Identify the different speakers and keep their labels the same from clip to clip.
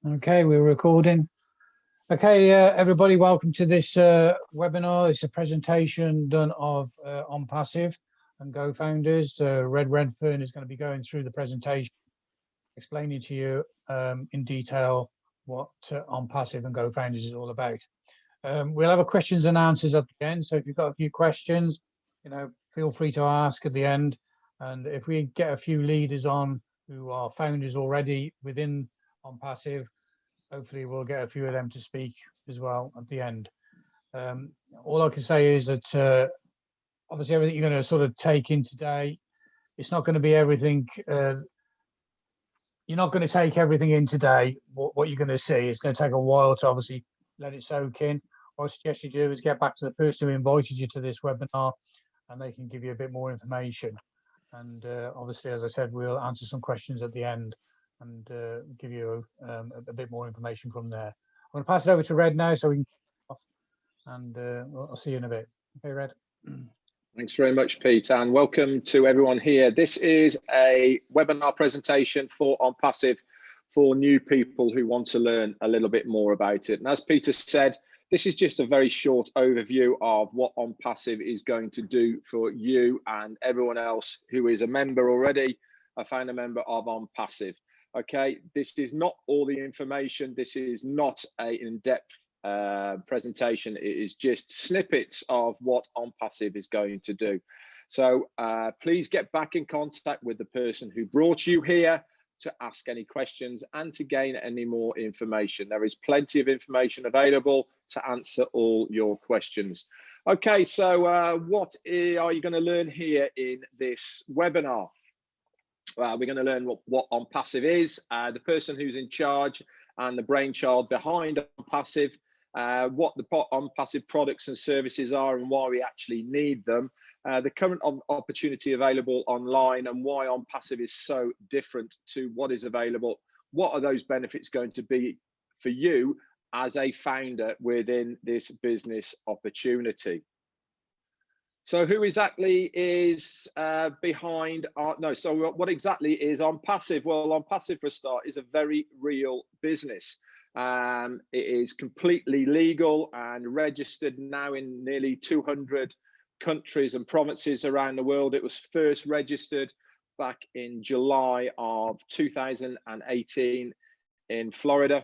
Speaker 1: Okay, we're recording. Okay, everybody, welcome to this webinar. It's a presentation done of ONPASSIVE and Go founders. Redfern is going to be going through the presentation, explaining to you in detail what ONPASSIVE and Go founders is all about. We'll have a questions and answers at the end, so if you've got a few questions, feel free to ask at the end. And if we get a few leaders on who are founders already within ONPASSIVE, hopefully we'll get a few of them to speak as well at the end. All I can say is that obviously everything you're going to sort of take in today, it's not going to be everything. You're not going to take everything in today. What you're going to see, it's going to take a while to obviously let it soak in. What I suggest you do is get back to the person who invited you to this webinar, and they can give you a bit more information. And obviously, as I said, we'll answer some questions at the end and give you a bit more information from there. I'm going to pass it over to Red now so we can kick off, and I'll see you in a bit. Okay, Red.
Speaker 2: Thanks very much, Pete, and welcome to everyone here. This is a webinar presentation for ONPASSIVE for new people who want to learn a little bit more about it. And as Peter said, this is just a very short overview of what ONPASSIVE is going to do for you and everyone else who is a member already, a founder member of ONPASSIVE. Okay, this is not all the information. This is not an in-depth presentation. It is just snippets of what ONPASSIVE is going to do. So please get back in contact with the person who brought you here to ask any questions and to gain any more information. There is plenty of information available to answer all your questions. Okay, so what are you going to learn here in this webinar? We're going to learn what ONPASSIVE is, the person who's in charge and the brainchild behind ONPASSIVE, what the ONPASSIVE products and services are and why we actually need them, the current opportunity available online and why ONPASSIVE is so different to what is available. What are those benefits going to be for you as a founder within this business opportunity? So who exactly is behind what exactly is ONPASSIVE? Well, ONPASSIVE for a start is a very real business. It is completely legal and registered now in nearly 200 countries and provinces around the world. It was first registered back in July of 2018 in Florida,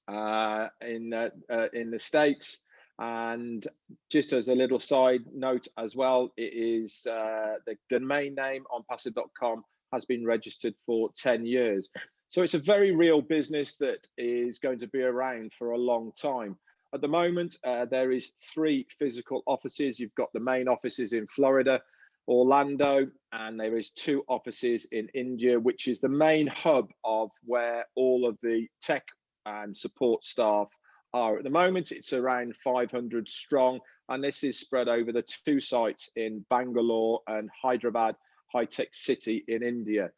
Speaker 2: in the States. And just as a little side note as well, it is the domain name onpassive.com has been registered for 10 years. So it's a very real business that is going to be around for a long time. At the moment, there is 3 physical offices. You've got the main offices in Florida, Orlando, and there is 2 offices in India, which is the main hub of where all of the tech and support staff are. At the moment, it's around 500 strong, and this is spread over the 2 sites in Bangalore and Hyderabad, high-tech city in India.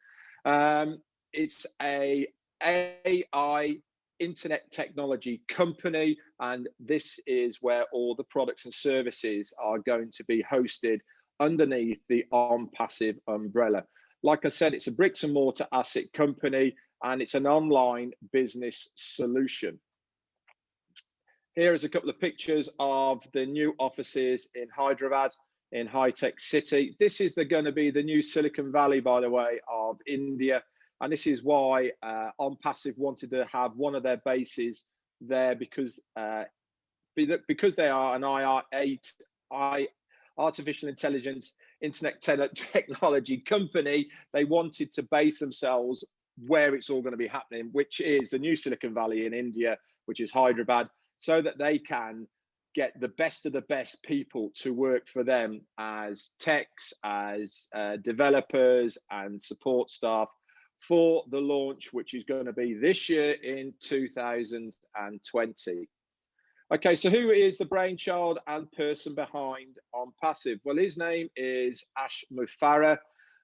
Speaker 2: It's a AI internet technology company, and this is where all the products and services are going to be hosted underneath the ONPASSIVE umbrella. Like I said, it's a bricks and mortar asset company, and it's an online business solution. Here is a couple of pictures of the new offices in Hyderabad, in high-tech city. This is going to be the new Silicon Valley, by the way, of India. And this is why ONPASSIVE wanted to have one of their bases there, because they are an artificial intelligence internet technology company. They wanted to base themselves where it's all going to be happening, which is the new Silicon Valley in India, which is Hyderabad, so that they can get the best of the best people to work for them as techs, as developers and support staff for the launch, which is going to be this year in 2020. Okay, so who is the brainchild and person behind ONPASSIVE? Well, his name is Ash Mufareh.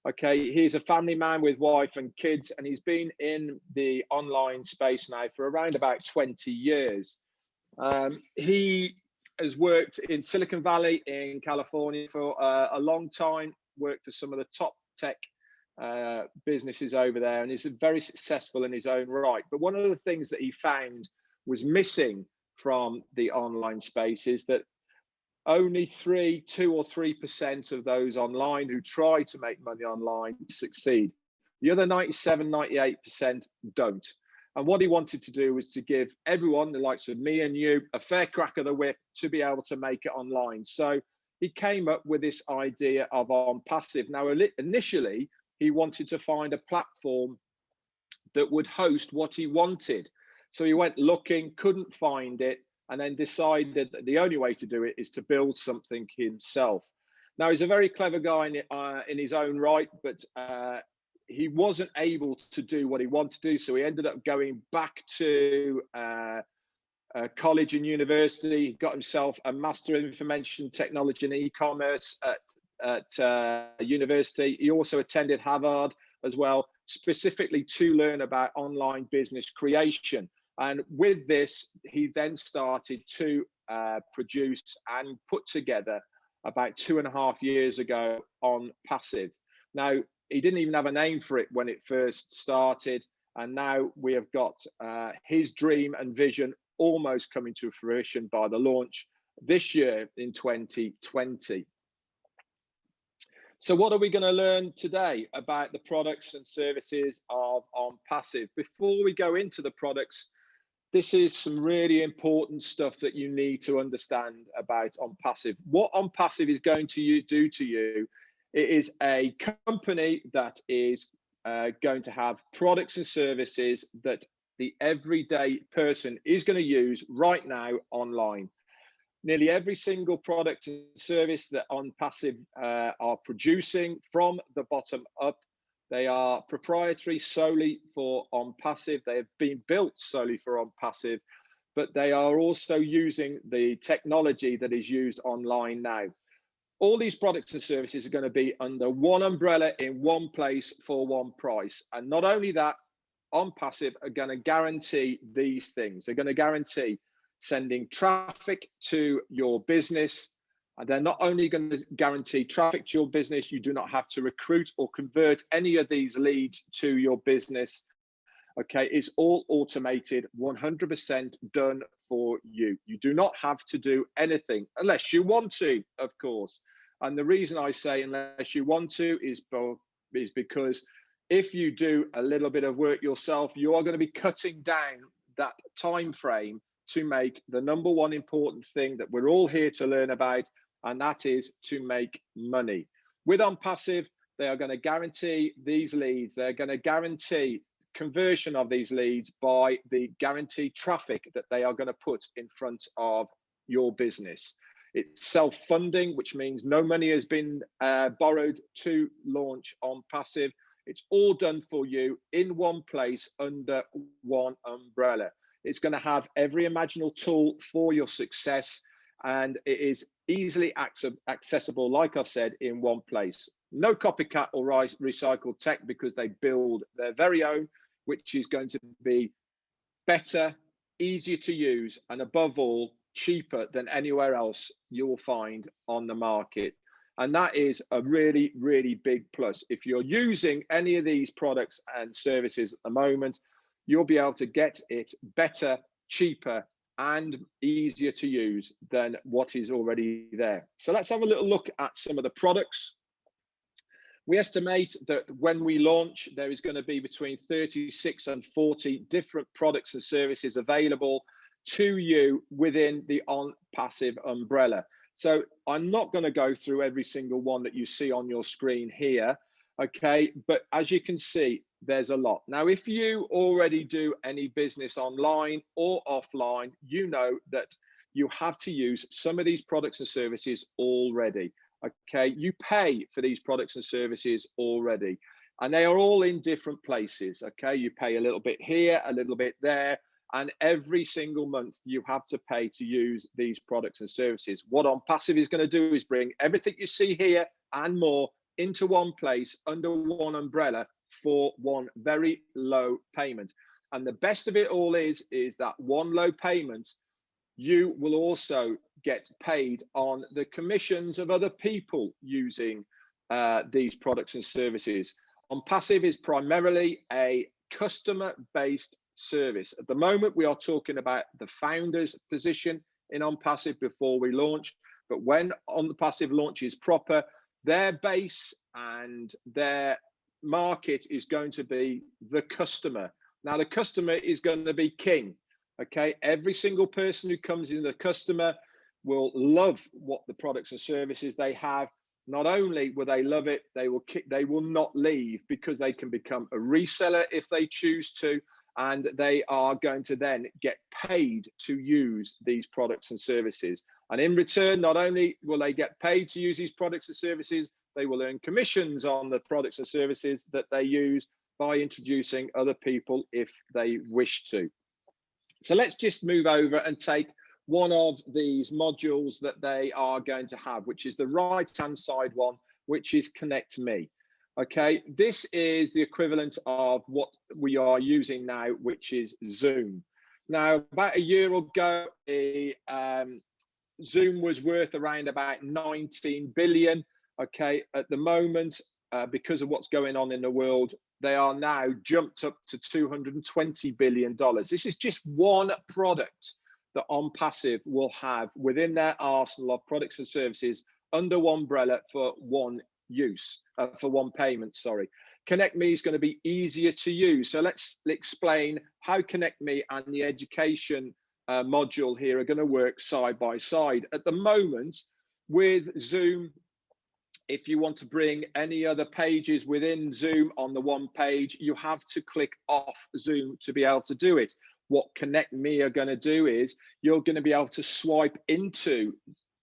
Speaker 2: Okay, he's a family man with wife and kids, and he's been in the online space now for around about 20 years. He has worked in Silicon Valley in California for a long time, worked for some of the top tech businesses over there, and he's very successful in his own right. But one of the things that he found was missing from the online space is that only 2 or 3% of those online who try to make money online succeed. The other 97, 98% don't. And what he wanted to do was to give everyone, the likes of me and you, a fair crack of the whip to be able to make it online. So he came up with this idea of ONPASSIVE. Now, initially, he wanted to find a platform that would host what he wanted. So he went looking, couldn't find it, and then decided that the only way to do it is to build something himself. Now, he's a very clever guy in his own right, but he wasn't able to do what he wanted to do. So he ended up going back to college and university. He got himself a Master of Information Technology and E-commerce at university. He also attended Harvard as well, specifically to learn about online business creation. And with this, he then started to produce and put together about 2.5 years ago ONPASSIVE. Now, he didn't even have a name for it when it first started. And now we have got his dream and vision almost coming to fruition by the launch this year in 2020. So what are we going to learn today about the products and services of ONPASSIVE? Before we go into the products, this is some really important stuff that you need to understand about ONPASSIVE. What ONPASSIVE is going to do to you, it is a company that is going to have products and services that the everyday person is going to use right now online. Nearly every single product and service that ONPASSIVE are producing from the bottom up, they are proprietary solely for ONPASSIVE. They have been built solely for ONPASSIVE, but they are also using the technology that is used online now. All these products and services are going to be under one umbrella in one place for one price. And not only that, ONPASSIVE are going to guarantee these things. They're going to guarantee sending traffic to your business. And they're not only going to guarantee traffic to your business, you do not have to recruit or convert any of these leads to your business. Okay, it's all automated, 100% done for you. You do not have to do anything unless you want to, of course. And the reason I say unless you want to is because if you do a little bit of work yourself, you are going to be cutting down that time frame to make the number one important thing that we're all here to learn about, and that is to make money. With ONPASSIVE, they are going to guarantee these leads. They're going to guarantee conversion of these leads by the guaranteed traffic that they are going to put in front of your business. It's self-funding, which means no money has been borrowed to launch ONPASSIVE. It's all done for you in one place under one umbrella. It's going to have every imaginable tool for your success, and it is easily accessible, like I've said, in one place. No copycat or recycled tech, because they build their very own, which is going to be better, easier to use, and above all, cheaper than anywhere else you will find on the market. And that is a really, really big plus. If you're using any of these products and services at the moment, you'll be able to get it better, cheaper, and easier to use than what is already there. So let's have a little look at some of the products. We estimate that when we launch, there is going to be between 36 and 40 different products and services available to you within the ONPASSIVE umbrella. So I'm not going to go through every single one that you see on your screen here, okay? But as you can see, there's a lot. Now, if you already do any business online or offline, you know that you have to use some of these products and services already, okay? You pay for these products and services already, and they are all in different places, okay? You pay a little bit here, a little bit there, and every single month you have to pay to use these products and services. What ONPASSIVE is going to do is bring everything you see here and more into one place under one umbrella for one very low payment. And the best of it all is that one low payment, you will also get paid on the commissions of other people using these products and services. ONPASSIVE is primarily a customer-based service. At the moment, we are talking about the founder's position in ONPASSIVE before we launch, but when ONPASSIVE launches proper, their base and their market is going to be the customer. Now, the customer is going to be king. Okay, every single person who comes in, the customer will love what the products and services they have. Not only will they love it, they will not leave, because they can become a reseller if they choose to, and they are going to then get paid to use these products and services. And in return, not only will they get paid to use these products and services, they will earn commissions on the products and services that they use by introducing other people if they wish to. So let's just move over and take one of these modules that they are going to have, which is the right-hand side one, which is Connect Me. Okay, this is the equivalent of what we are using now, which is Zoom. Now, about a year ago, Zoom was worth around about 19 billion. Okay, at the moment, because of what's going on in the world, they are now jumped up to $220 billion. This is just one product that ONPASSIVE will have within their arsenal of products and services under one umbrella for one use, for one payment, sorry. Connect Me is going to be easier to use. So let's explain how Connect Me and the education module here are going to work side by side. At the moment, with Zoom, if you want to bring any other pages within Zoom on the one page, you have to click off Zoom to be able to do it. What Connect Me are going to do is you're going to be able to swipe into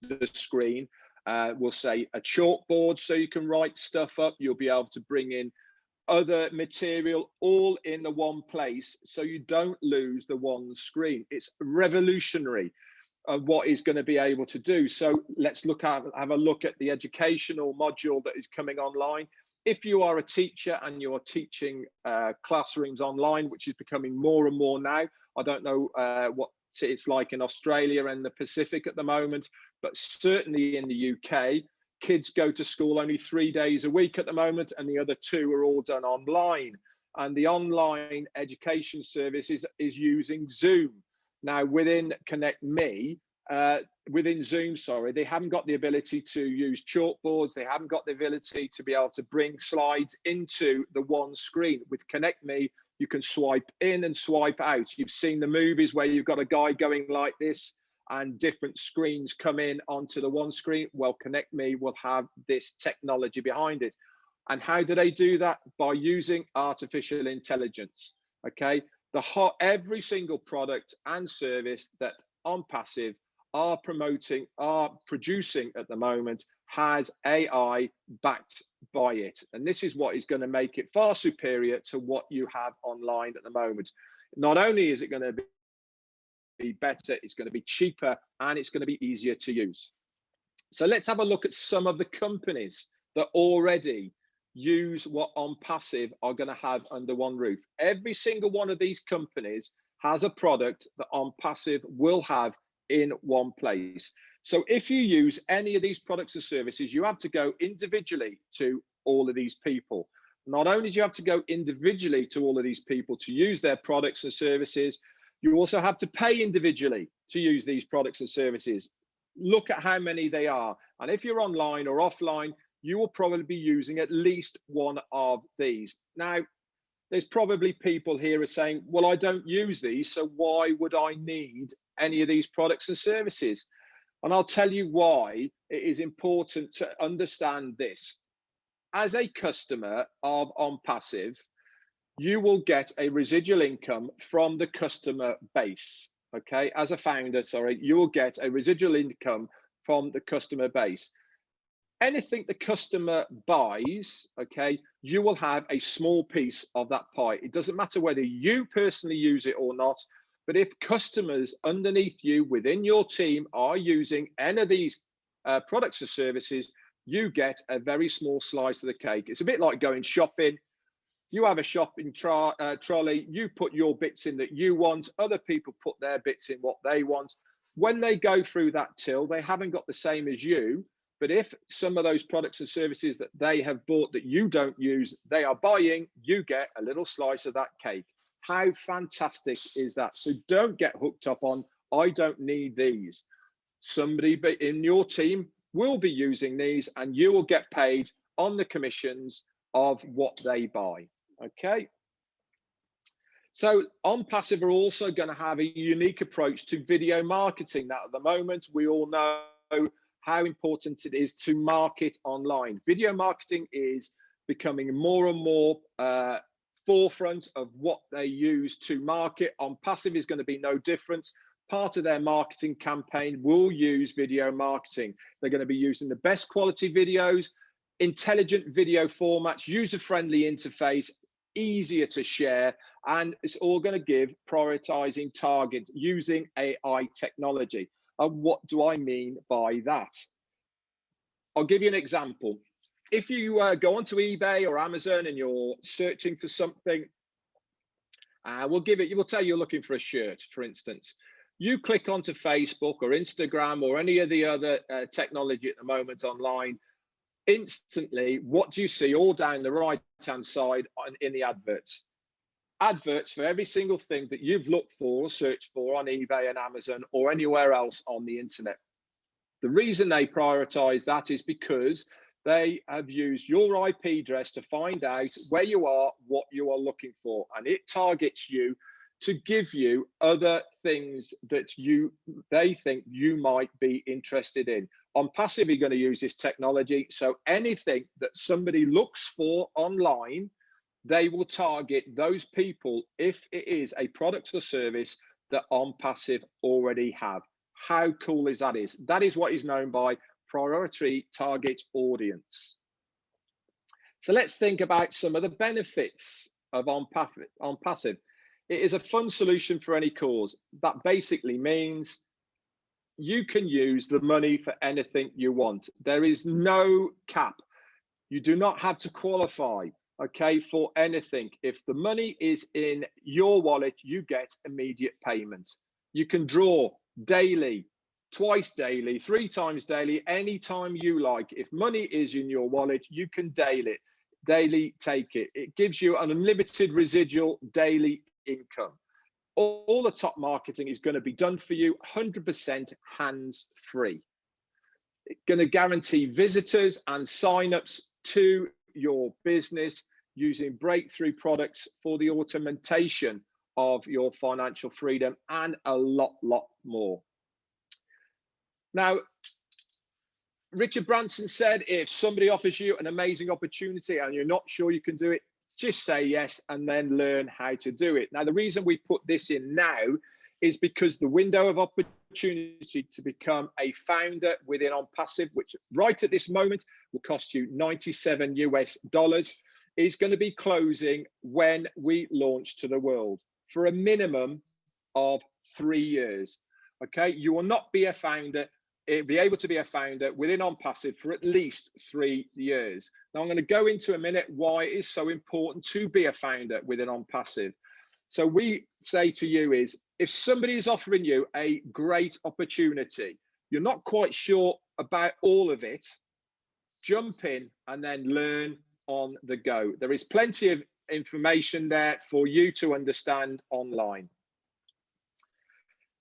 Speaker 2: the screen. We'll say a chalkboard so you can write stuff up. You'll be able to bring in other material all in the one place so you don't lose the one screen. It's revolutionary. What is going to be able to do. So let's have a look at the educational module that is coming online. If you are a teacher and you are teaching classrooms online, which is becoming more and more now, I don't know what it's like in Australia and the Pacific at the moment, but certainly in the UK, kids go to school only 3 days a week at the moment, and the other 2 are all done online. And the online education service is using Zoom. Now, within Connect Me, within Zoom, sorry, they haven't got the ability to use chalkboards. They haven't got the ability to be able to bring slides into the one screen. With Connect Me, you can swipe in and swipe out. You've seen the movies where you've got a guy going like this and different screens come in onto the one screen. Well, Connect Me will have this technology behind it. And how do they do that? By using artificial intelligence. Okay. Every single product and service that ONPASSIVE are producing at the moment has AI backed by it. And this is what is going to make it far superior to what you have online at the moment. Not only is it going to be better, it's going to be cheaper, and it's going to be easier to use. So let's have a look at some of the companies that already use what ONPASSIVE are going to have under one roof. Every single one of these companies has a product that ONPASSIVE will have in one place. So if you use any of these products or services, you have to go individually to all of these people. Not only do you have to go individually to all of these people to use their products and services, you also have to pay individually to use these products and services. Look at how many they are. And if you're online or offline, you will probably be using at least one of these. Now, there's probably people here are saying, well, I don't use these, so why would I need any of these products and services? And I'll tell you why it is important to understand this. As a customer of ONPASSIVE, you will get a residual income from the customer base. Okay, as a founder, sorry, you will get a residual income from the customer base. Anything the customer buys, okay, you will have a small piece of that pie. It doesn't matter whether you personally use it or not, but if customers underneath you within your team are using any of these products or services, you get a very small slice of the cake. It's a bit like going shopping. You have a shopping trolley, you put your bits in that you want, other people put their bits in what they want. When they go through that till, they haven't got the same as you, But if some of those products and services that they have bought that you don't use, they are buying, you get a little slice of that cake. How fantastic is that? So don't get hooked up on, I don't need these. Somebody in your team will be using these, and you will get paid on the commissions of what they buy. Okay. So ONPASSIVE are also going to have a unique approach to video marketing. Now, at the moment, we all know how important it is to market online. Video marketing is becoming more and more forefront of what they use to market. ONPASSIVE is going to be no different. Part of their marketing campaign will use video marketing. They're going to be using the best quality videos, intelligent video formats, user-friendly interface, easier to share, and it's all going to give prioritizing targets using AI technology. And what do I mean by that? I'll give you an example. If you go onto eBay or Amazon and you're searching for something, we'll tell you you're looking for a shirt, for instance. You click onto Facebook or Instagram or any of the other technology at the moment online, instantly, what do you see all down the right-hand side in the adverts? Adverts for every single thing that you've looked for or searched for on eBay and Amazon or anywhere else on the internet. The reason they prioritize that is because they have used your IP address to find out where you are, what you are looking for, and it targets you to give you other things that they think you might be interested in. ONPASSIVE are going to use this technology, so anything that somebody looks for online, they will target those people if it is a product or service that ONPASSIVE already have. How cool is that? That is what is known by priority target audience. So let's think about some of the benefits of ONPASSIVE. It is a fun solution for any cause. That basically means you can use the money for anything you want. There is no cap. You do not have to qualify, okay, for anything. If the money is in your wallet, you get immediate payment. You can draw daily, twice daily, 3 times daily, anytime you like. If money is in your wallet, you can daily take it. It gives you an unlimited residual daily income. All the top marketing is going to be done for you 100% hands-free. It's going to guarantee visitors and sign-ups to your business using breakthrough products for the automation of your financial freedom and a lot more. Now, Richard Branson said, if somebody offers you an amazing opportunity and you're not sure you can do it, just say yes and then learn how to do it. Now, the reason we put this in now is because the window of opportunity to become a founder within ONPASSIVE, which right at this moment will cost you $97 US, is going to be closing when we launch to the world for a minimum of 3 years. Okay, you will not be a founder, be able to be a founder within ONPASSIVE for at least 3 years. Now, I'm going to go into a minute why it is so important to be a founder within ONPASSIVE. So we say to you is, if somebody is offering you a great opportunity, you're not quite sure about all of it, jump in and then learn on the go. There is plenty of information there for you to understand online.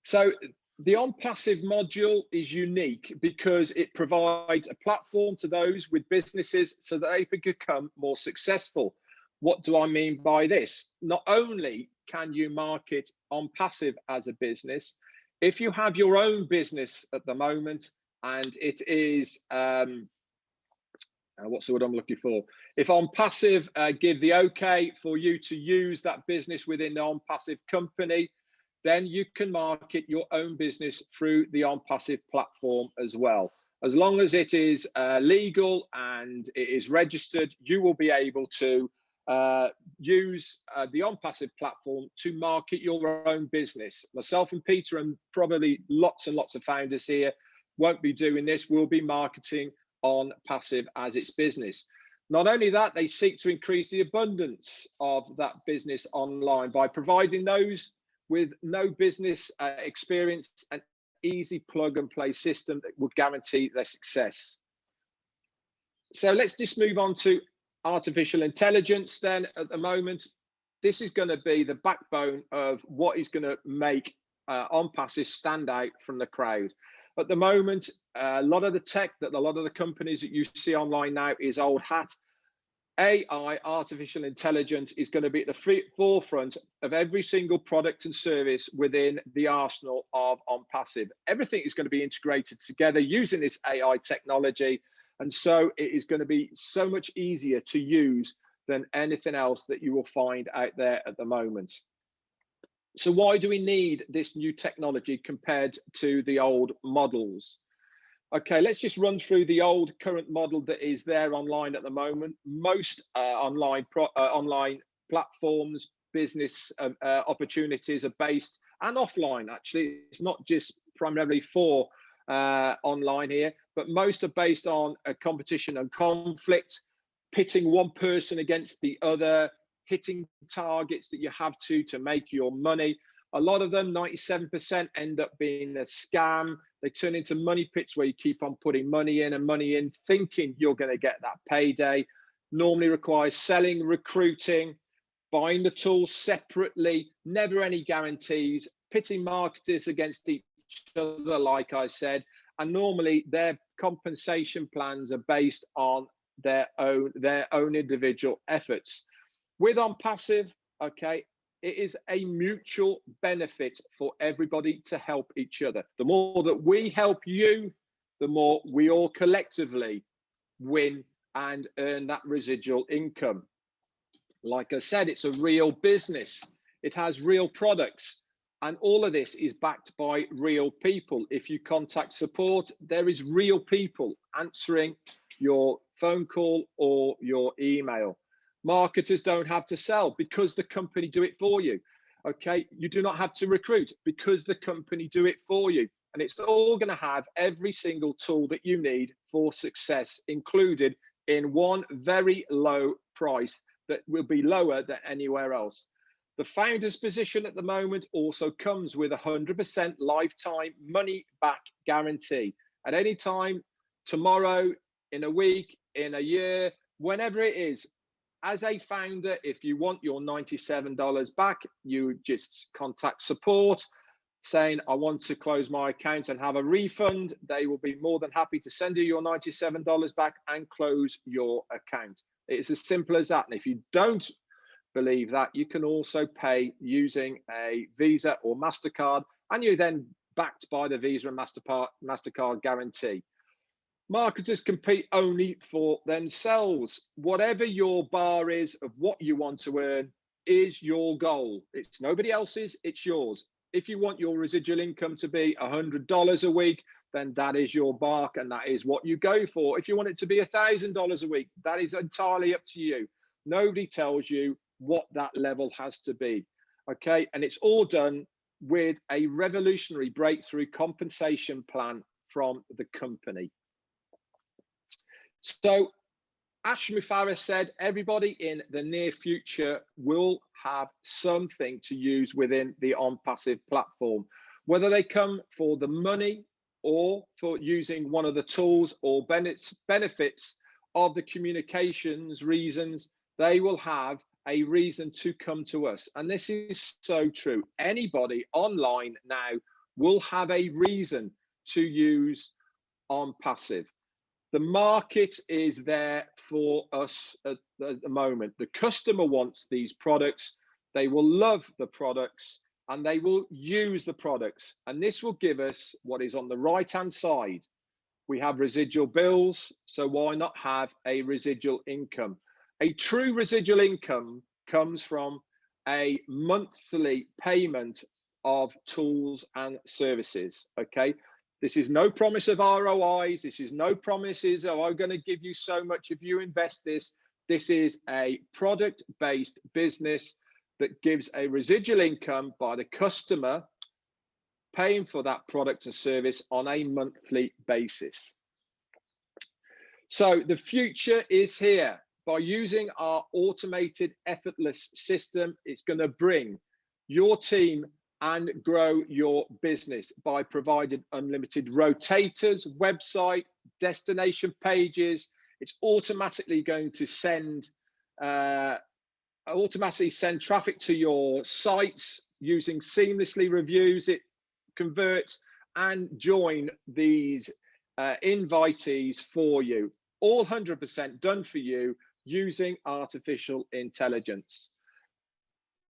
Speaker 2: So the ONPASSIVE module is unique because it provides a platform to those with businesses so that they can become more successful. What do I mean by this? Not only can you market ONPASSIVE as a business, if you have your own business at the moment and it is, what's the word I'm looking for? If ONPASSIVE give the okay for you to use that business within the ONPASSIVE company, then you can market your own business through the ONPASSIVE platform as well. As long as it is legal and it is registered, you will be able to use the ONPASSIVE platform to market your own business. Myself and Peter and probably lots and lots of founders here won't be doing this. We'll be marketing ONPASSIVE as its business. Not only that, they seek to increase the abundance of that business online by providing those with no business experience an easy plug and play system that will guarantee their success. So let's just move on to artificial intelligence then. At the moment, this is going to be the backbone of what is going to make ONPASSIVE stand out from the crowd. At the moment, a lot of the tech that a lot of the companies that you see online now is old hat. AI, artificial intelligence, is going to be at the forefront of every single product and service within the arsenal of ONPASSIVE. Everything is going to be integrated together using this AI technology. And so it is going to be so much easier to use than anything else that you will find out there at the moment. So why do we need this new technology compared to the old models? Okay, let's just run through the old current model that is there online at the moment. Most online platforms, business opportunities are based, and offline actually. It's not just primarily for online here, but most are based on a competition and conflict, pitting one person against the other, hitting targets that you have to make your money. A lot of them, 97%, end up being a scam. They turn into money pits where you keep on putting money in, thinking you're going to get that payday. Normally requires selling, recruiting, buying the tools separately, never any guarantees, pitting marketers against each other, like I said. And normally their compensation plans are based on their own individual efforts. With ONPASSIVE, okay, it is a mutual benefit for everybody to help each other. The more that we help you, the more we all collectively win and earn that residual income. Like I said, it's a real business. It has real products. And all of this is backed by real people. If you contact support, there is real people answering your phone call or your email. Marketers don't have to sell because the company do it for you. Okay, you do not have to recruit because the company do it for you. And it's all going to have every single tool that you need for success included in one very low price that will be lower than anywhere else. The founder's position at the moment also comes with 100% lifetime money back guarantee. At any time, tomorrow, in a week, in a year, whenever it is, as a founder, if you want your $97 back, you just contact support saying, I want to close my account and have a refund. They will be more than happy to send you your $97 back and close your account. It's as simple as that. And if you don't believe that, you can also pay using a Visa or MasterCard, and you're then backed by the Visa and MasterCard guarantee. Marketers compete only for themselves. Whatever your bar is of what you want to earn is your goal. It's nobody else's, it's yours. If you want your residual income to be $100 a week, then that is your mark and that is what you go for. If you want it to be $1,000 a week, that is entirely up to you. Nobody tells you what that level has to be. Okay, and it's all done with a revolutionary breakthrough compensation plan from the company. So Ash Mufareh said everybody in the near future will have something to use within the ONPASSIVE platform, whether they come for the money or for using one of the tools or benefits of the communications reasons. They will have a reason to come to us. And this is so true. Anybody online now will have a reason to use ONPASSIVE. The market is there for us at the moment. The customer wants these products. They will love the products and they will use the products. And this will give us what is on the right-hand side. We have residual bills, so why not have a residual income? A true residual income comes from a monthly payment of tools and services, okay? This is no promise of ROIs. This is no promises, oh, I'm going to give you so much if you invest this. This is a product-based business that gives a residual income by the customer paying for that product and service on a monthly basis. So the future is here. By using our automated, effortless system, it's going to bring your team and grow your business by providing unlimited rotators, website, destination pages, It's automatically going to automatically send traffic to your sites using seamlessly reviews. It converts and join these invitees for you, all 100% done for you using artificial intelligence.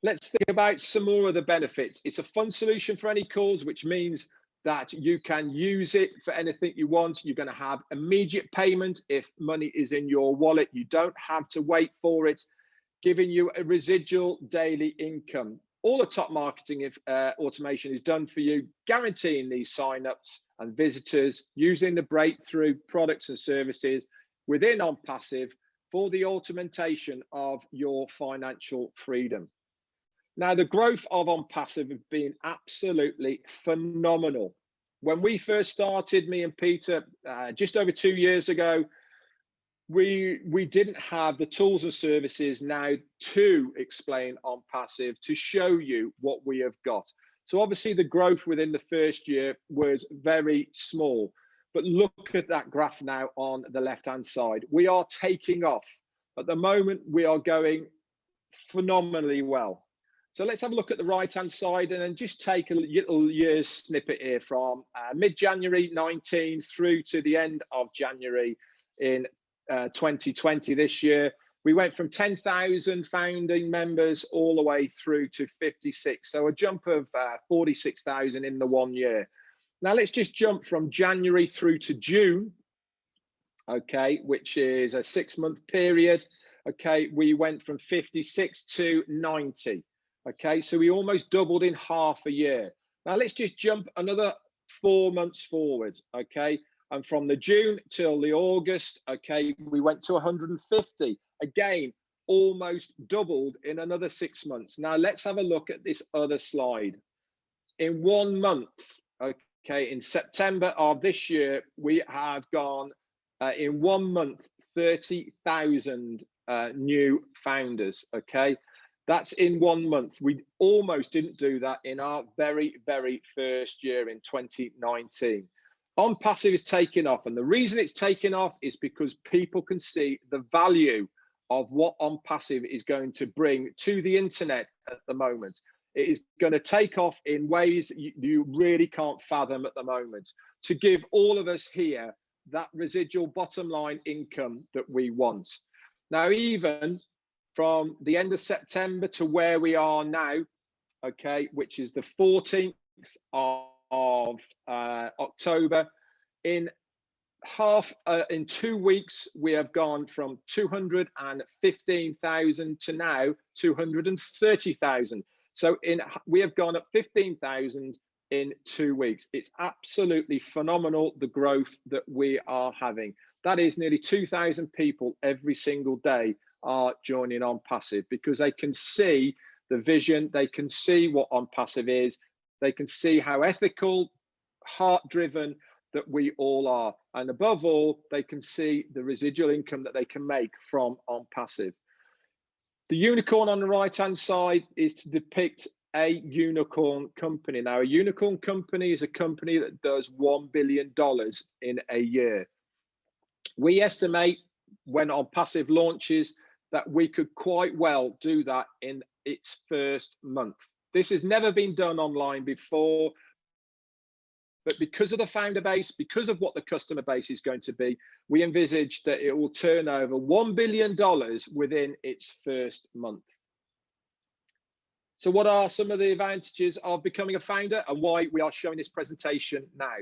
Speaker 2: Let's think about some more of the benefits. It's a fun solution for any calls, which means that you can use it for anything you want. You're going to have immediate payment if money is in your wallet. You don't have to wait for it, giving you a residual daily income. All the top marketing automation is done for you, guaranteeing these signups and visitors using the breakthrough products and services within ONPASSIVE for the automation of your financial freedom. Now, the growth of ONPASSIVE has been absolutely phenomenal. When we first started, me and Peter, just over 2 years ago, we didn't have the tools and services now to explain ONPASSIVE, to show you what we have got. So obviously the growth within the first year was very small, but look at that graph now on the left-hand side. We are taking off. At the moment, we are going phenomenally well. So let's have a look at the right-hand side and then just take a little year's snippet here from mid-January 19 through to the end of January in 2020 this year. We went from 10,000 founding members all the way through to 56. So a jump of 46,000 in the 1 year. Now let's just jump from January through to June, okay, which is a 6-month period. Okay, we went from 56 to 90. Okay, so we almost doubled in half a year. Now let's just jump another 4 months forward. Okay, and from the June till the August, okay, we went to 150. Again, almost doubled in another 6 months. Now let's have a look at this other slide. In 1 month, okay, in September of this year, we have gone in 1 month, 30,000 new founders. Okay, that's in 1 month. We almost didn't do that in our very, very first year in 2019. ONPASSIVE is taking off, and the reason it's taking off is because people can see the value of what ONPASSIVE is going to bring to the internet at the moment. It is going to take off in ways you really can't fathom at the moment, to give all of us here that residual bottom line income that we want. Now, even from the end of September to where we are now, okay, which is the 14th of October, in 2 weeks, we have gone from 215,000 to now 230,000. So we have gone up 15,000 in 2 weeks. It's absolutely phenomenal, the growth that we are having. That is nearly 2,000 people every single day are joining ONPASSIVE because they can see the vision, they can see what ONPASSIVE is, they can see how ethical, heart-driven that we all are. And above all, they can see the residual income that they can make from ONPASSIVE. The unicorn on the right-hand side is to depict a unicorn company. Now, a unicorn company is a company that does $1 billion in a year. We estimate when ONPASSIVE launches that we could quite well do that in its first month. This has never been done online before, but because of the founder base, because of what the customer base is going to be, we envisage that it will turn over $1 billion within its first month. So what are some of the advantages of becoming a founder and why we are showing this presentation now?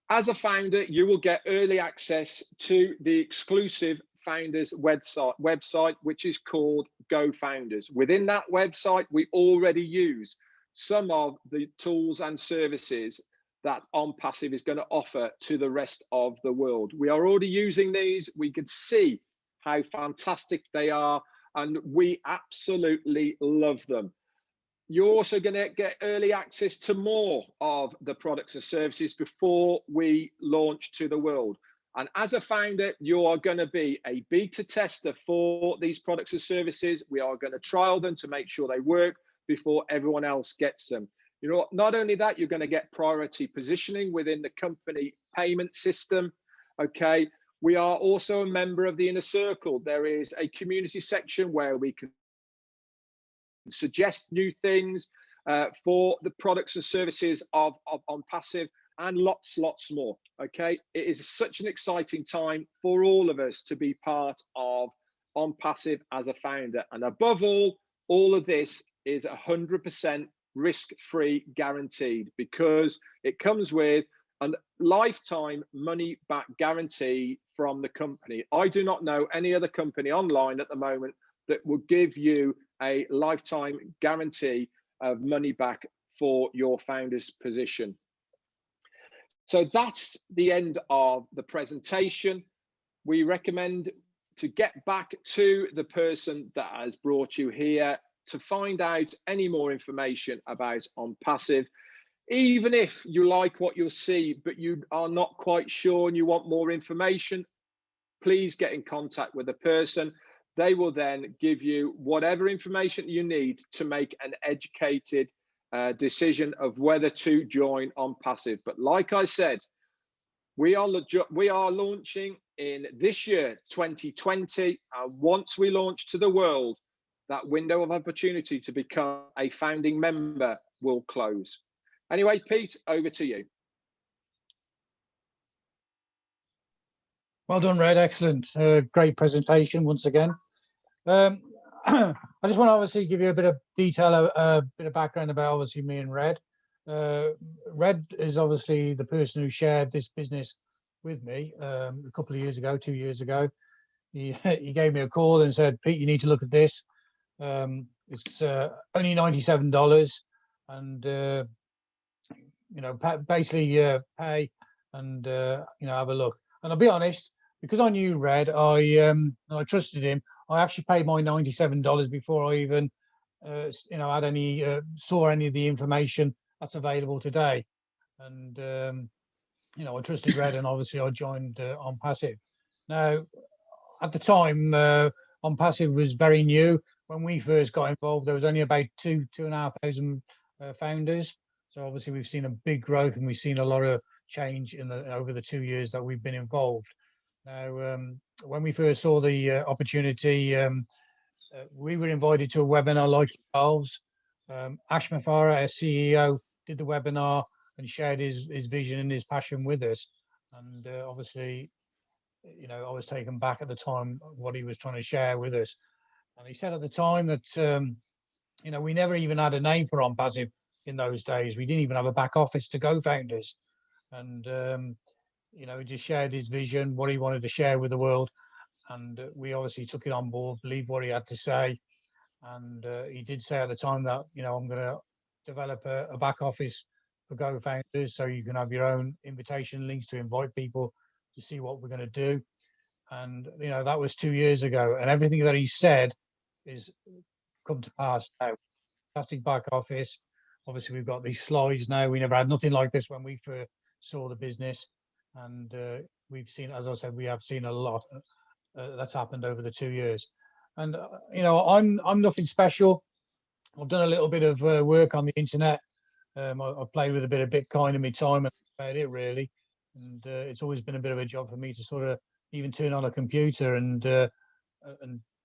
Speaker 2: As a founder, you will get early access to the exclusive founders website, which is called Go Founders. Within that website, we already use some of the tools and services that ONPASSIVE is going to offer to the rest of the world. We are already using these. We can see how fantastic they are, and we absolutely love them. You're also going to get early access to more of the products and services before we launch to the world. And as a founder, you are going to be a beta tester for these products and services. We are going to trial them to make sure they work before everyone else gets them. You know, not only that, you're going to get priority positioning within the company payment system. Okay, We are also a member of the Inner Circle. There is a community section where we can suggest new things for the products and services of ONPASSIVE, and lots more. Okay, it is such an exciting time for all of us to be part of ONPASSIVE as a founder, and above all of this is 100% risk-free guaranteed, because it comes with a lifetime money back guarantee from the company. I do not know any other company online at the moment that will give you a lifetime guarantee of money back for your founder's position. So that's the end of the presentation. We recommend to get back to the person that has brought you here to find out any more information about ONPASSIVE. Even if you like what you'll see, but you are not quite sure and you want more information, please get in contact with the person. They will then give you whatever information you need to make an educated decision of whether to join ONPASSIVE. But like I said, we are launching in this year, 2020. And once we launch to the world, that window of opportunity to become a founding member will close. Anyway, Pete, over to you.
Speaker 1: Well done, Red. Excellent. Great presentation once again. I just want to obviously give you a bit of detail, a bit of background about obviously me and Red. Red is obviously the person who shared this business with me a couple of years ago, 2 years ago. He gave me a call and said, Pete, you need to look at this. It's only $97, and you know, basically pay and you know, have a look. And I'll be honest, because I knew Red, I trusted him. I actually paid my $97 before I even you know, had any saw any of the information that's available today. And you know, I trusted Red, and obviously I joined ONPASSIVE. Now, at the time, ONPASSIVE was very new. When we first got involved, there was only about 2,500 founders. So obviously we've seen a big growth, and we've seen a lot of change in over the 2 years that we've been involved. Now, when we first saw the opportunity, we were invited to a webinar like yourselves. Ash Mafara, as CEO, did the webinar and shared his vision and his passion with us. And obviously, you know, I was taken back at the time what he was trying to share with us. And he said at the time that, you know, we never even had a name for ONPASSIVE in those days. We didn't even have a back office to go founders. And, you know, he just shared his vision, what he wanted to share with the world. And we obviously took it on board, believed what he had to say. And he did say at the time that, you know, I'm going to develop a back office for Go Founders, so you can have your own invitation links to invite people to see what we're going to do. And, you know, that was 2 years ago. And everything that he said is come to pass now. Fantastic back office. Obviously, we've got these slides now. We never had nothing like this when we first saw the business. And we've seen, as I said, we have seen a lot that's happened over the 2 years. And you know, I'm nothing special. I've done a little bit of work on the internet. I've played with a bit of Bitcoin in my time, and that's about it really. And it's always been a bit of a job for me to sort of even turn on a computer and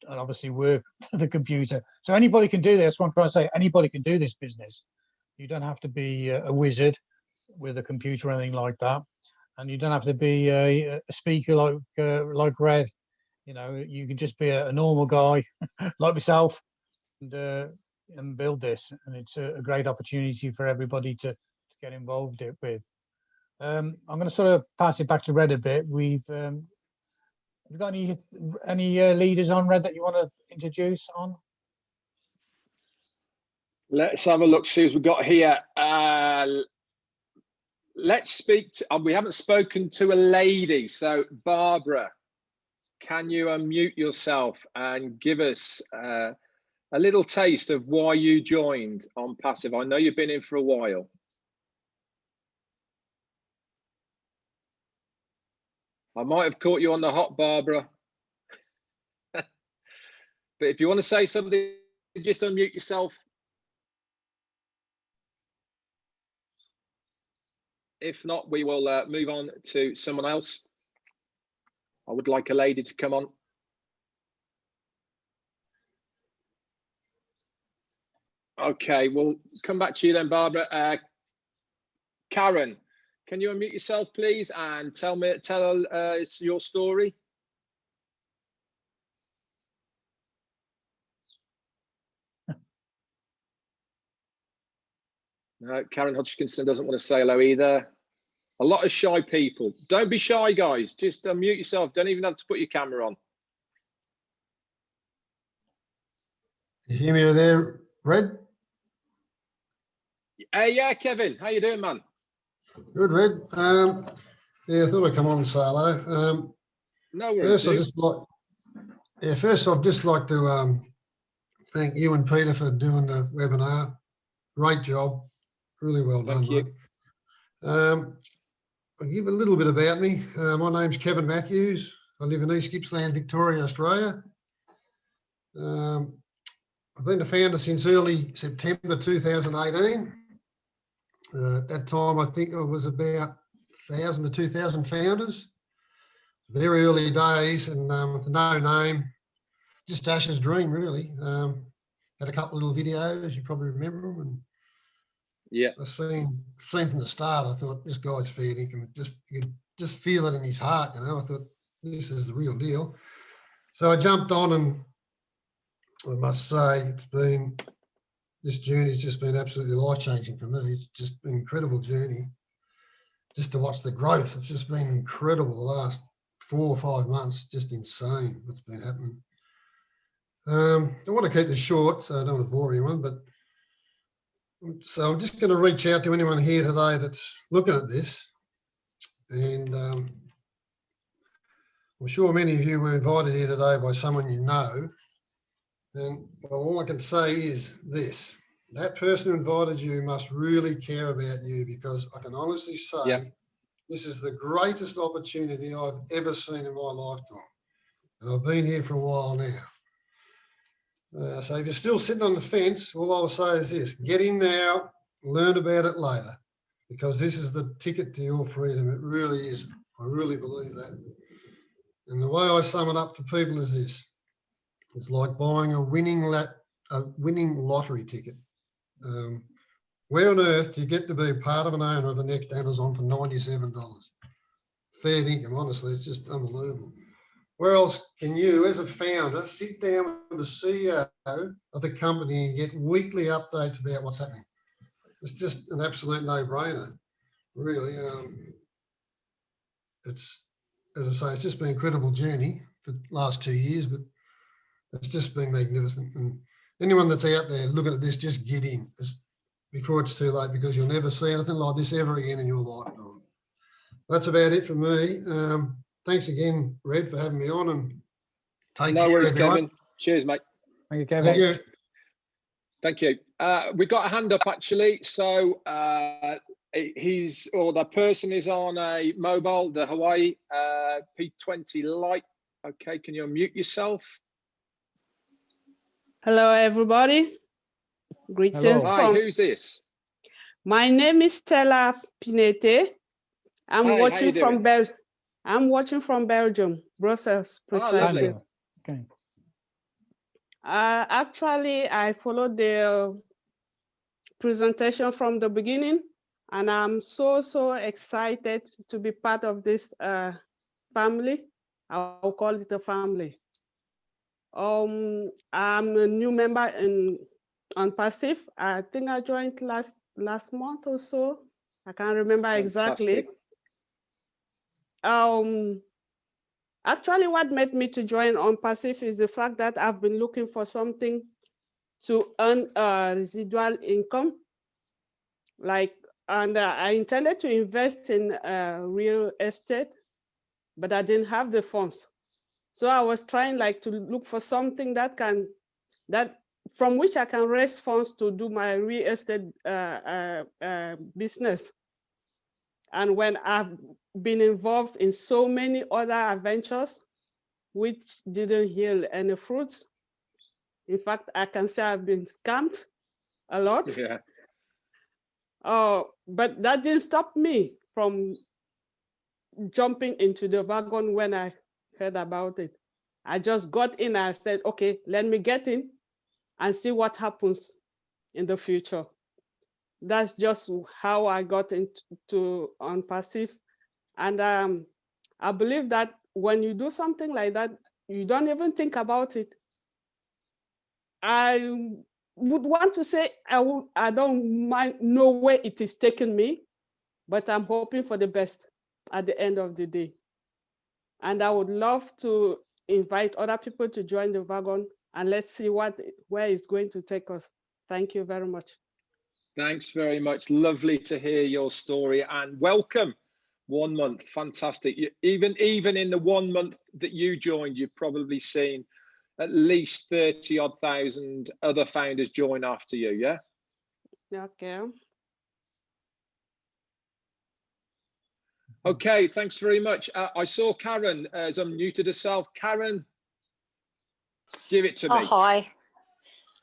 Speaker 1: obviously work the computer. So anybody can do this. That's what I'm trying to say. Anybody can do this business. You don't have to be a wizard with a computer or anything like that, and you don't have to be a speaker like Red. You know, you can just be a normal guy like myself and build this. And it's a great opportunity for everybody to get involved with. I'm going to sort of pass it back to Red a bit. Have you got any leaders on, Red, that you want to introduce on?
Speaker 2: Let's have a look, see what we've got here. Let's speak to, we haven't spoken to a lady. So Barbara, can you unmute yourself and give us a little taste of why you joined ONPASSIVE? I know you've been in for a while. I might have caught you on the hop, Barbara. But if you want to say something, just unmute yourself. If not, we will move on to someone else. I would like a lady to come on. Okay, we'll come back to you then, Barbara. Karen, can you unmute yourself, please, and tell your story? No, Karen Hodgkinson doesn't want to say hello either. A lot of shy people. Don't be shy, guys. Just unmute yourself. Don't even have to put your camera on.
Speaker 3: You hear me there, Red?
Speaker 2: Yeah, Kevin. How you doing, man?
Speaker 3: Good, Red. Yeah, I thought I'd come on and say hello.
Speaker 2: No worries.
Speaker 3: First, I'd just like to thank you and Peter for doing the webinar. Great job. Really well done, mate. I'll give a little bit about me. My name's Kevin Matthews. I live in East Gippsland, Victoria, Australia. I've been a founder since early September 2018. At that time, I think I was about 1,000 to 2,000 founders. Very early days, and no name, just Ash's dream, really. Had a couple of little videos, you probably remember them. And
Speaker 2: yeah,
Speaker 3: I seen from the start, I thought, this guy's fair income. You could just feel it in his heart, you know. I thought, this is the real deal. So I jumped on, and I must say, this journey's just been absolutely life-changing for me. It's just been an incredible journey. Just to watch the growth, it's just been incredible the last 4 or 5 months, just insane what's been happening. I want to keep this short, so I don't want to bore anyone, but so I'm just going to reach out to anyone here today that's looking at this. And I'm sure many of you were invited here today by someone you know. And well, all I can say is this: that person who invited you must really care about you, because I can honestly say this is the greatest opportunity I've ever seen in my lifetime. And I've been here for a while now. So if you're still sitting on the fence, all I'll say is this: get in now, learn about it later, because this is the ticket to your freedom. It really is. I really believe that. And the way I sum it up to people is this: it's like buying a winning lottery ticket. Where on earth do you get to be part of an owner of the next Amazon for $97? Fair income, honestly, it's just unbelievable. Where else can you, as a founder, sit down with the CEO of the company and get weekly updates about what's happening? It's just an absolute no-brainer, really. It's, as I say, it's just been an incredible journey for the last 2 years, but it's just been magnificent. And anyone that's out there looking at this, just get in before it's too late, because you'll never see anything like this ever again in your lifetime. That's about it from me. Thanks again, Red, for having me on, and take care,
Speaker 2: worries,
Speaker 3: everyone.
Speaker 2: Kevin. Cheers, mate.
Speaker 1: Thank you, Kevin.
Speaker 3: Thank you.
Speaker 2: Thank you. We've got a hand up, actually. So the person is on a mobile, the Hawaii P20 Lite. Okay, can you unmute yourself?
Speaker 4: Hello, everybody. Greetings.
Speaker 2: Hi, who's this?
Speaker 4: My name is c.a.t. I'm watching from Belgium, Brussels, precisely.
Speaker 2: Oh,
Speaker 1: okay.
Speaker 4: Actually, I followed the presentation from the beginning, and I'm so excited to be part of this family. I'll call it a family. I'm a new member in ONPASSIVE. I think I joined last month or so. I can't remember exactly. Actually, what made me to join ONPASSIVE is the fact that I've been looking for something to earn residual income. And I intended to invest in real estate, but I didn't have the funds. So I was trying to look for something from which I can raise funds to do my real estate business. And when I've been involved in so many other adventures, which didn't yield any fruits. In fact, I can say I've been scammed a lot.
Speaker 2: Yeah.
Speaker 4: But that didn't stop me from jumping into the wagon when I heard about it. I just got in and I said, okay, let me get in and see what happens in the future. That's just how I got into ONPASSIVE. And I believe that when you do something like that, you don't even think about it. I would want to say I don't know where it is taking me, but I'm hoping for the best at the end of the day. And I would love to invite other people to join the wagon, and let's see where it's going to take us. Thank you very much.
Speaker 2: Thanks very much. Lovely to hear your story, and welcome. 1 month, fantastic. Even in the 1 month that you joined, you've probably seen at least 30-odd thousand other founders join after you, yeah?
Speaker 4: Okay.
Speaker 2: Okay, thanks very much. I saw Karen has unmuted herself. Karen, give it to me.
Speaker 5: Oh, hi.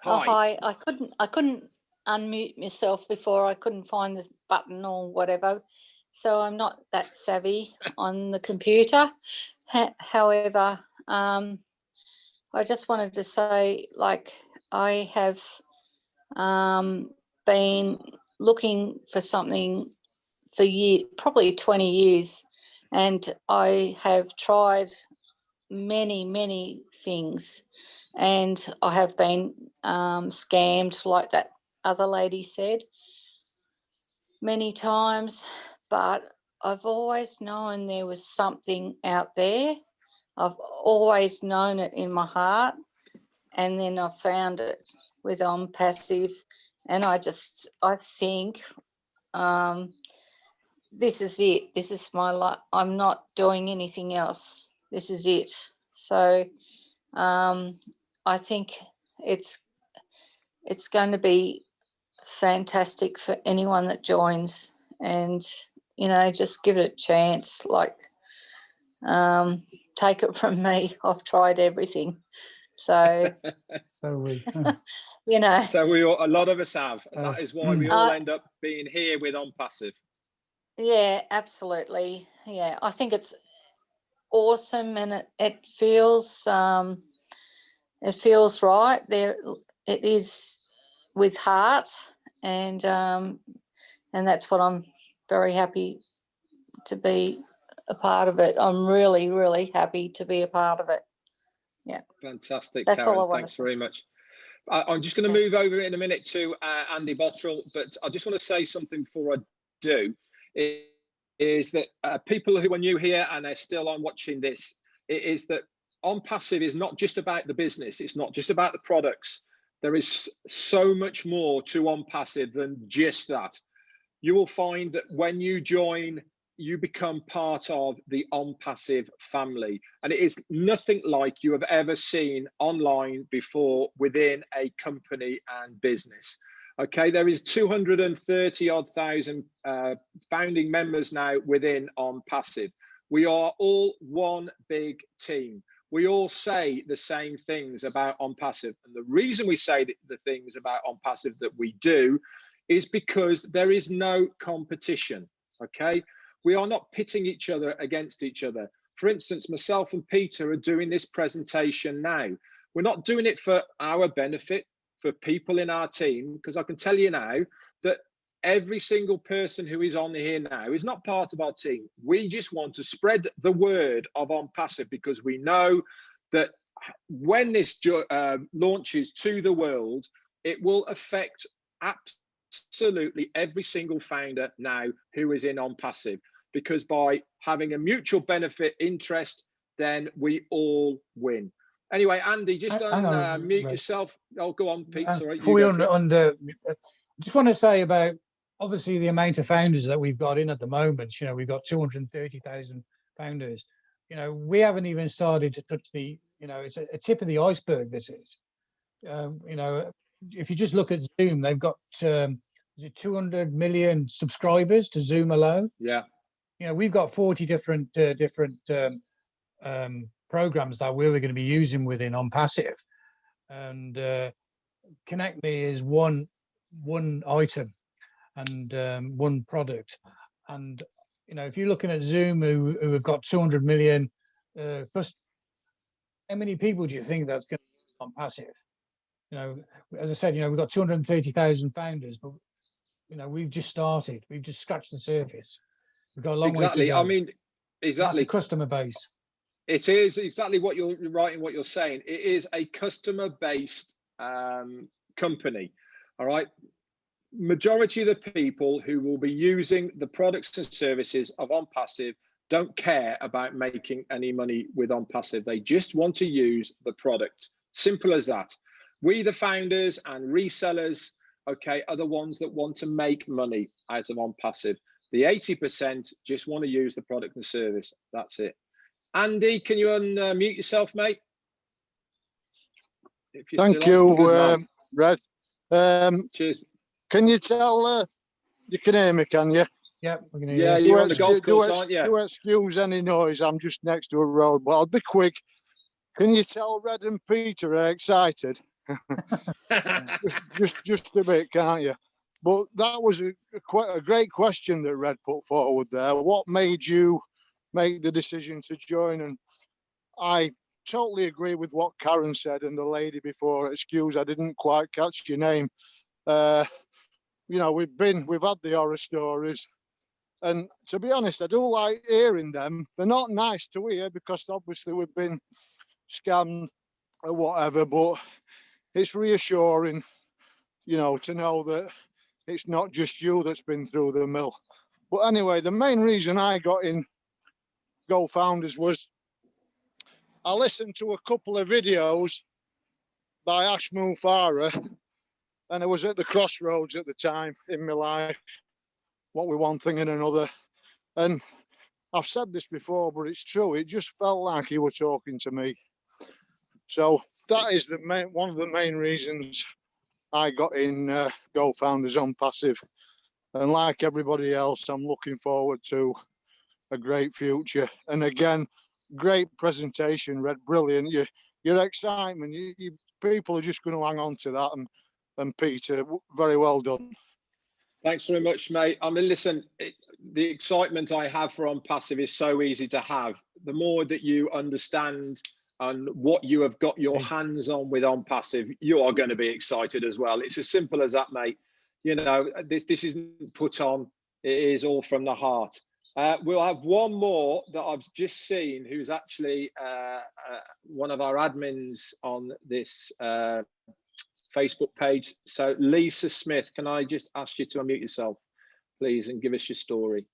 Speaker 2: Hi.
Speaker 5: Oh, hi. I couldn't unmute myself before. I couldn't find the button or whatever. So I'm not that savvy on the computer. However, I just wanted to say, like, I have been looking for something for probably 20 years, and I have tried many things, and I have been scammed, like that other lady said, many times, but I've always known there was something out there. I've always known it in my heart, and then I found it with ONPASSIVE, and I think this is it. This is my life. I'm not doing anything else. This is it. So I think it's going to be fantastic for anyone that joins, and just give it a chance. Like, take it from me, I've tried everything. So
Speaker 1: So we,
Speaker 2: So a lot of us have, and that is why we all end up being here with ONPASSIVE.
Speaker 5: Yeah, absolutely. Yeah, I think it's awesome, and it feels right there. It is with heart, and that's what I'm very happy to be a part of it. I'm really happy to be a part of it. Yeah,
Speaker 2: fantastic.
Speaker 5: That's
Speaker 2: Karen,
Speaker 5: all I want
Speaker 2: thanks
Speaker 5: to say.
Speaker 2: very much. I'm just going to move over in a minute to Andy Bottrell, but I just want to say something before I do. Is that people who are new here and are still on watching this, it is that ONPASSIVE is not just about the business. It's not just about the products. There is so much more to ONPASSIVE than just that. You will find that when you join, you become part of the ONPASSIVE family. And it is nothing like you have ever seen online before within a company and business. Okay, there is 230-odd thousand founding members now within ONPASSIVE. We are all one big team. We all say the same things about ONPASSIVE. And the reason we say the things about ONPASSIVE that we do is because there is no competition, okay? We are not pitting each other against each other. For instance, myself and Peter are doing this presentation now. We're not doing it for our benefit, for people in our team, because I can tell you now that every single person who is on here now is not part of our team. We just want to spread the word of ONPASSIVE, because we know that when this launches to the world, it will affect absolutely every single founder now who is in ONPASSIVE, because by having a mutual benefit interest, then we all win. Anyway, Andy, just unmute yourself. Oh, go on, Pete. Sorry.
Speaker 1: Before we just want to say about obviously the amount of founders that we've got in at the moment. We've got 230,000 founders. We haven't even started to touch the. It's a tip of the iceberg. This is. If you just look at Zoom, they've got 200 million subscribers to Zoom alone.
Speaker 2: Yeah.
Speaker 1: We've got 40 different programs that we're going to be using within ONPASSIVE, and Connect Me is one item and one product. And if you're looking at Zoom, who have got 200 million Because how many people do you think that's going to use on passive? You know, as I said, you know, we've got 230,000 founders, but you know, we've just started. We've just scratched the surface. We've got a long way to
Speaker 2: Exactly.
Speaker 1: go.
Speaker 2: I mean,
Speaker 1: That's
Speaker 2: exactly.
Speaker 1: the customer base.
Speaker 2: It is exactly what you're writing, what you're saying. It is a customer-based company. All right. Majority of the people who will be using the products and services of ONPASSIVE don't care about making any money with ONPASSIVE. They just want to use the product. Simple as that. We, the founders and resellers, okay, are the ones that want to make money out of ONPASSIVE. The 80% just want to use the product and service. That's it. Andy, can you unmute yourself, mate?
Speaker 6: Thank you, Red.
Speaker 2: Cheers.
Speaker 6: Can you tell, you can hear me, can you?
Speaker 1: Yeah, we can hear
Speaker 2: Yeah,
Speaker 1: you.
Speaker 2: you're on the golf course, aren't you?
Speaker 6: Do excuse any noise, I'm just next to a road, but I'll be quick. Can you tell Red and Peter are excited? just a bit, can't you? But that was quite a great question that Red put forward there. What made you make the decision to join? And I totally agree with what Karen said and the lady before. Excuse, I didn't quite catch your name. You know, we've had the horror stories, and to be honest, I do like hearing them. They're not nice to hear because obviously we've been scammed or whatever, but it's reassuring, you know, to know that it's not just you that's been through the mill. But anyway, the main reason I got in Go Founders was I listened to a couple of videos by Ashmu Farah, and I was at the crossroads at the time in my life, what with one thing and another. And I've said this before, but it's true. It just felt like you were talking to me. So that is one of the main reasons I got in Go Founders ONPASSIVE. And like everybody else, I'm looking forward to a great future. And again, great presentation, Red. Brilliant. Your excitement, you people are just going to hang on to that. And Peter, very well done.
Speaker 2: Thanks very much, mate. I mean, listen, the excitement I have for ONPASSIVE is so easy to have. The more that you understand and what you have got your hands on with ONPASSIVE, you are going to be excited as well. It's as simple as that, mate. You know, this isn't put on. It is all from the heart. We'll have one more that I've just seen, who's actually one of our admins on this Facebook page. So Lisa Smith, can I just ask you to unmute yourself, please, and give us your story?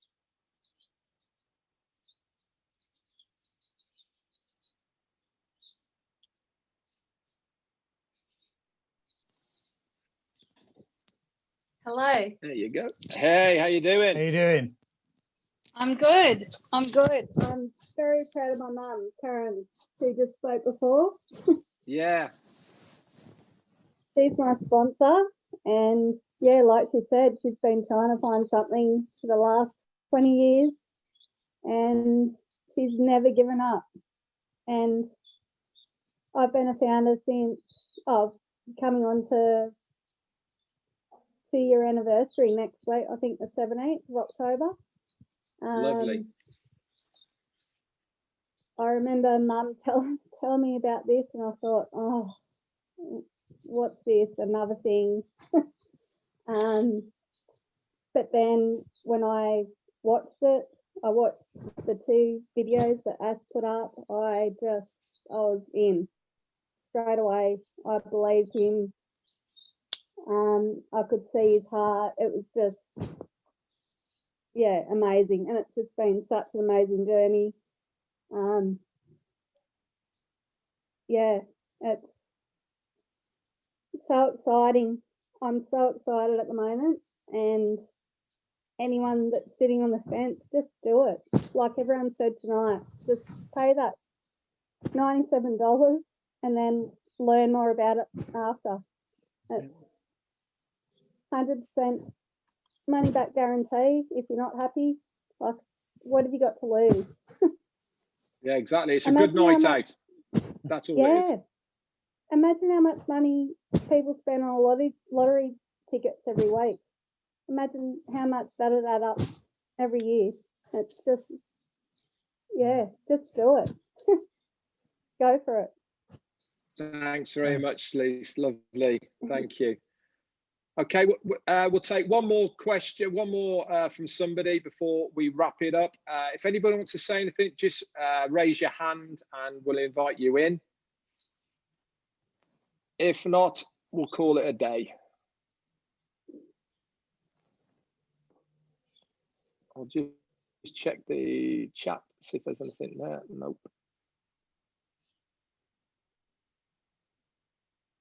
Speaker 7: Hello.
Speaker 2: There you go. Hey, how you doing?
Speaker 1: How you doing?
Speaker 7: I'm good. I'm good. I'm very proud of my mum, Karen, who just spoke before.
Speaker 2: Yeah.
Speaker 7: She's my sponsor, and yeah, like she said, she's been trying to find something for the last 20 years, and she's never given up. And I've been a founder since coming on to 2-year anniversary next week. I think the 17th of October.
Speaker 2: Lovely.
Speaker 7: I remember Mum telling me about this, and I thought, oh, what's this? Another thing. But then when I watched it, I watched the 2 videos that Ash put up. I was in straight away. I believed him. I could see his heart. It was just, yeah, amazing. And it's just been such an amazing journey. Yeah, it's so exciting. I'm so excited at the moment, and anyone that's sitting on the fence, just do it. Like everyone said tonight, just pay that $97 and then learn more about it after. It's 100% money back guarantee if you're not happy. Like, what have you got to lose?
Speaker 2: Yeah, exactly. It's a good night out. That's all it is.
Speaker 7: Imagine how much money people spend on a lottery tickets every week. Imagine how much that'd add up every year. It's just, yeah, just do it. Go for it.
Speaker 2: Thanks very much, Lise. Lovely. Thank you. Okay, we'll take one more question, one more from somebody before we wrap it up. If anybody wants to say anything, just raise your hand and we'll invite you in. If not, we'll call it a day. I'll just check the chat, see if there's anything there. Nope.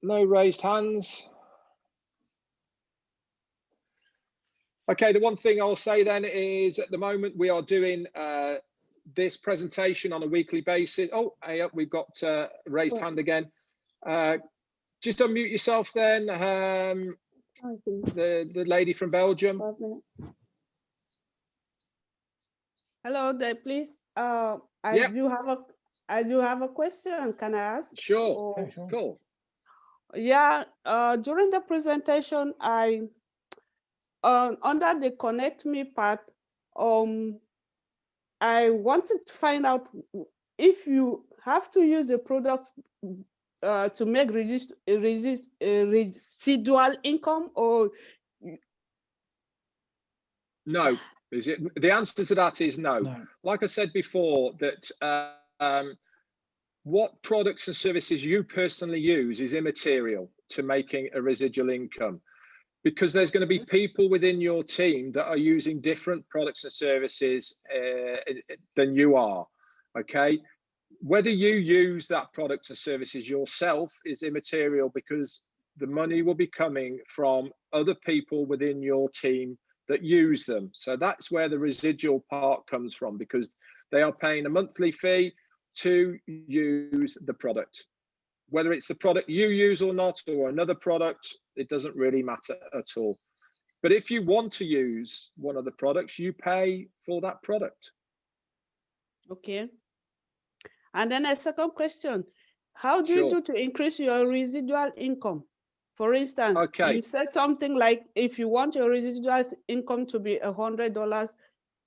Speaker 2: No raised hands. Okay, the one thing I'll say then is at the moment we are doing this presentation on a weekly basis. Oh, hey, we've got a raised hand again. Just unmute yourself then, the lady from Belgium.
Speaker 7: 5 minutes.
Speaker 4: Hello there, please. I
Speaker 2: Yep.
Speaker 4: do have a question. Can I ask?
Speaker 2: Sure.
Speaker 4: Or-
Speaker 1: Yeah, sure.
Speaker 2: Cool.
Speaker 4: Yeah. During the presentation, under the connect me part, I wanted to find out if you have to use the product to make residual income, or
Speaker 2: No. Is it? The answer to that is no.
Speaker 1: No.
Speaker 2: Like I said before, that what products and services you personally use is immaterial to making a residual income, because there's going to be people within your team that are using different products and services than you are. Okay, whether you use that product and services yourself is immaterial, because the money will be coming from other people within your team that use them. So that's where the residual part comes from, because they are paying a monthly fee to use the product. Whether it's the product you use or not, or another product, it doesn't really matter at all. But if you want to use one of the products, you pay for that product.
Speaker 4: okay. And then a second question: how do you do to increase your residual income? For instance,
Speaker 2: Okay.
Speaker 4: you said something like, if you want your residual income to be $100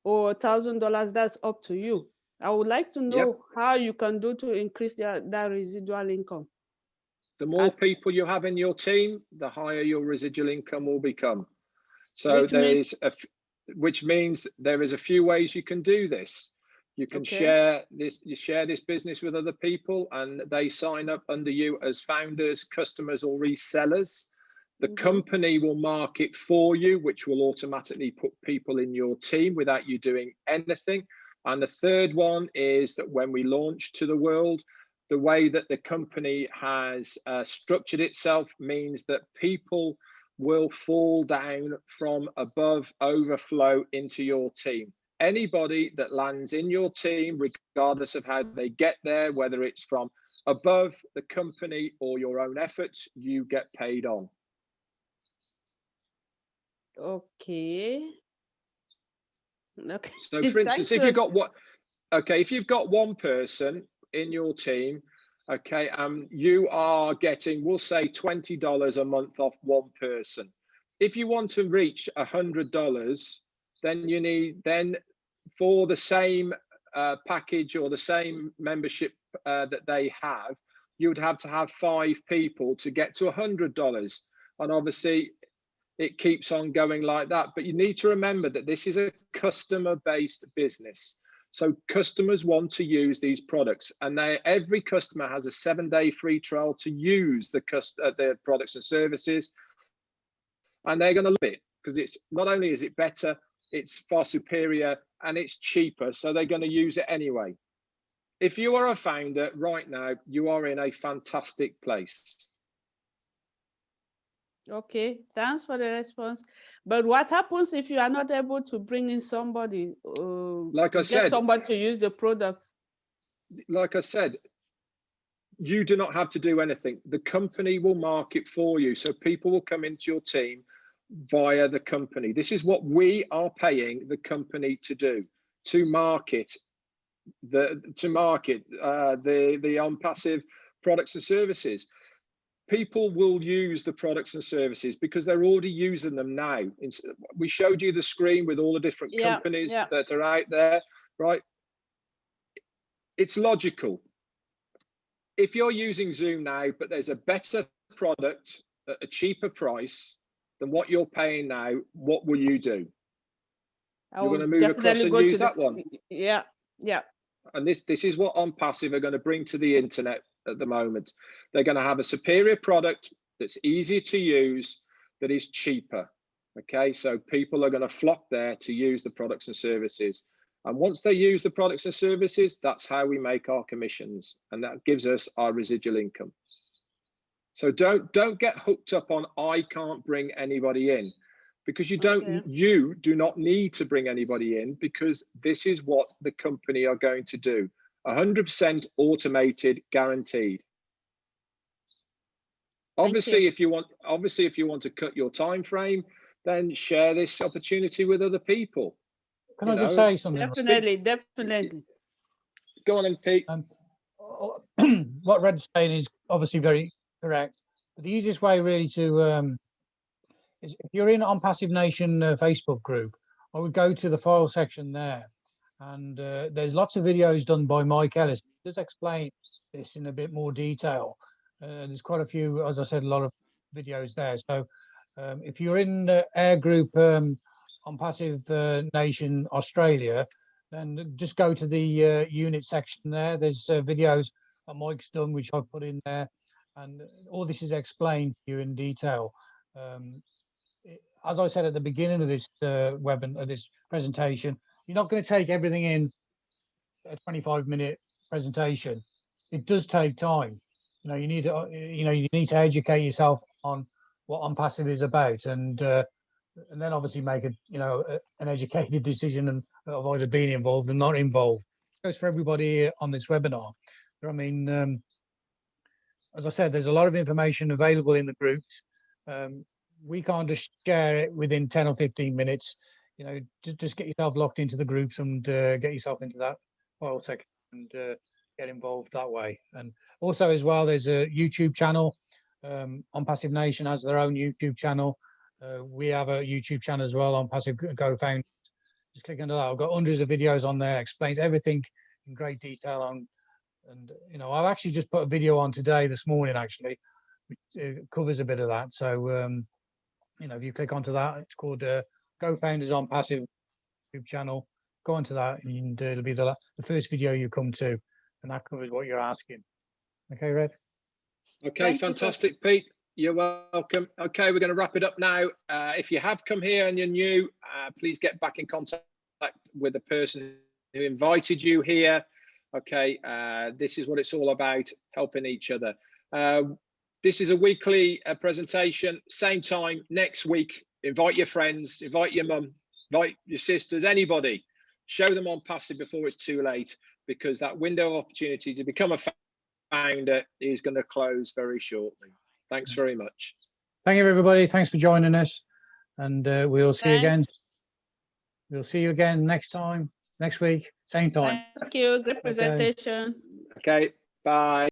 Speaker 4: or $1,000, that's up to you. I would like to know how you can do to increase that residual income.
Speaker 2: The more people you have in your team, the higher your residual income will become. So which means there is a few ways you can do this. You can share this business with other people, and they sign up under you as founders, customers, or resellers. The company will market for you, which will automatically put people in your team without you doing anything. And the third one is that when we launch to the world, the way that the company has structured itself means that people will fall down from above, overflow into your team. Anybody that lands in your team, regardless of how they get there, whether it's from above the company or your own efforts, you get paid on.
Speaker 4: Okay.
Speaker 2: So for instance, if you've got one person in your team, okay, you are getting, we'll say $20 a month off one person. If you want to reach $100, then you need, for the same package or the same membership that they have, you would have to have 5 people to get to $100. And obviously it keeps on going like that. But you need to remember that this is a customer-based business. So customers want to use these products, and every customer has a 7-day free trial to use the products and services, and they're going to love it, because it's not only is it better, it's far superior, and it's cheaper, so they're going to use it anyway. If you are a founder right now, you are in a fantastic place.
Speaker 4: Okay, thanks for the response. But what happens if you are not able to bring in somebody, get somebody to use the products?
Speaker 2: Like I said, you do not have to do anything. The company will market for you. So people will come into your team via the company. This is what we are paying the company to do, to market the ONPASSIVE products and services. People will use the products and services because they're already using them now. We showed you the screen with all the different companies that are out there, right? It's logical. if you're using Zoom now, but there's a better product at a cheaper price than what you're paying now, what will you do? You're going to move across and use that one.
Speaker 4: Yeah.
Speaker 2: And this is what ONPASSIVE are going to bring to the internet at the moment. They're going to have a superior product that's easier to use, that is cheaper. Okay, so people are going to flock there to use the products and services. And once they use the products and services, that's how we make our commissions, and that gives us our residual income. So don't get hooked up on I can't bring anybody in, because you do not need to bring anybody in, because this is what the company are going to do. 100% automated, guaranteed. Obviously, if you want to cut your time frame, then share this opportunity with other people.
Speaker 1: Can I just say something?
Speaker 4: Definitely.
Speaker 2: Go on then, Pete.
Speaker 1: What Red's saying is obviously very correct. But the easiest way really to is, if you're in ONPASSIVE Nation Facebook group, I would go to the file section there, and there's lots of videos done by Mike Ellis. He does explain this in a bit more detail. There's quite a few, as I said, a lot of videos there. So if you're in the Air Group ONPASSIVE Nation Australia, then just go to the unit section there. There's videos that Mike's done, which I've put in there, and all this is explained to you in detail. As I said at the beginning of this this presentation, you're not going to take everything in a 25-minute presentation. It does take time. You need to educate yourself on what ONPASSIVE is about, and then obviously make an educated decision of either being involved or not involved. It goes for everybody on this webinar. I mean, as I said, there's a lot of information available in the groups. We can't just share it within 10 or 15 minutes. Just get yourself locked into the groups and get yourself into that file section and get involved that way. And also as well, there's a YouTube channel. ONPASSIVE Nation has their own YouTube channel. We have a YouTube channel as well, ONPASSIVE co-founders. Just click on that. I've got hundreds of videos on there, explains everything in great detail on. And I've actually just put a video on this morning actually, which covers a bit of that. So if you click onto that, it's called Co-Founders ONPASSIVE YouTube channel. Go onto that, and it'll be the first video you come to, and that covers what you're asking. Okay, Red?
Speaker 2: Okay, fantastic, Pete. You're welcome. Okay, we're going to wrap it up now. If you have come here and you're new, please get back in contact with the person who invited you here. Okay, this is what it's all about, helping each other. This is a weekly presentation, same time next week. Invite your friends, invite your mum, invite your sisters, anybody. Show them ONPASSIVE before it's too late, because that window of opportunity to become a founder is going to close very shortly. Thanks very much.
Speaker 1: Thank you, everybody. Thanks for joining us, and we'll see you again. We'll see you again next week, same time.
Speaker 4: Thank you. Great presentation.
Speaker 2: Okay, bye.